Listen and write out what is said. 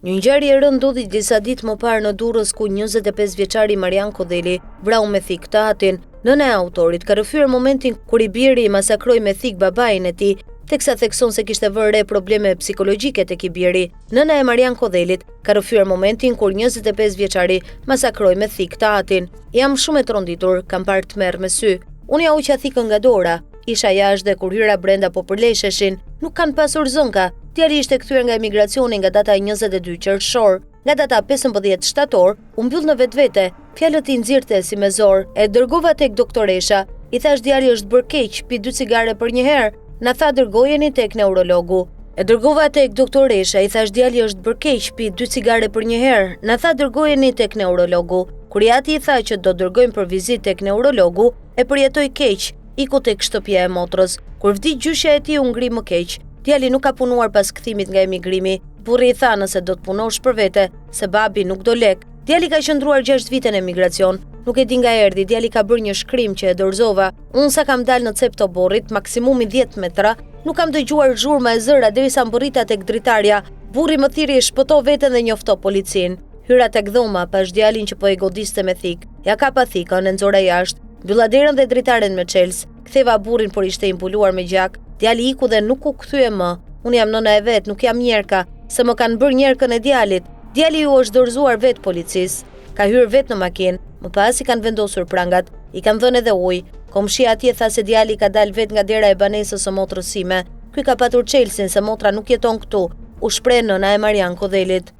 Një ngjarje e rëndë ndodhi disa ditë më parë në Durrës ku 25 vjeçari Marian Kodeli vrau me thik tatin. Nëna e autorit ka rrëfyer momentin kur i biri i masakroi me thik babain e tij, teksa thekson se kishte vënë re probleme psikologjike tek i biri. Nëna e Marian Kodelit ka rrëfyer momentin kur 25 vjeçari masakroi me thik tatin. Jam shumë e tronditur, kam parë tmerr me sy. Unë ja uqa thikën nga dora. Isha jashtë dhe kur hyra brenda po përlesheshin, nuk kanë pasur zënka. Djali ishte kthyer nga emigracioni nga data 22 qershor. Nga data 15 shtator, u mbyll në vetvete. Fjalët i nxirrte si me zor. E dërgova tek doktoresha. I thash djali është bërë keq, pi 2 cigare për një herë. Na tha dërgojeni tek neurologu. E dërgova tek doktoresha, i thash djali është bërë keq, pi 2 cigare për një herë. Na tha dërgojeni tek neurologu. Kur ati i tha që do dërgojmë për vizitë tek neurologu, e përjetoi keq. Iku tek shtëpia e motrës. Kur vdi gjyshja e tij u ngri më keq. Djali nuk ka punuar pas kthimit nga emigrimi. Burri i tha nëse do të punosh për vete, se babi nuk do lek. Djali ka qëndruar 6 vite në emigracion. Nuk e di nga erdhi, djali ka bërë një shkrim që e dorëzova. Unë sa kam dalë në cep të oborrit, maksimumi 10 metra, nuk kam dëgjuar zhurma e zëra derisa mbërrita tek dritarja. Burri më thiri shpëto veten dhe njofto policin. Hyra tek dhoma pas djalin që po e godiste me thik. Ja kapa thikën, e nxora jashtë. Mbylla derën dhe dritaren me çels. Ktheva burrin por ishte impuluar me gjak. Djali iku dhe nuk u kthye më. Unë jam nëna e vet, nuk jam njerka, se më kanë bërë njerkën e djalit. Djali ju është dorëzuar vet policisë. Ka hyrë vet në makinë. Më pas i kanë vendosur prangat. I kanë dhënë edhe ujë. Komshia atje tha se djali ka dalë vet nga dera e banesës së motrës sime. Ky ka patur çelsin se motra nuk jeton këtu. U shpreh nëna e Marian Kodelit.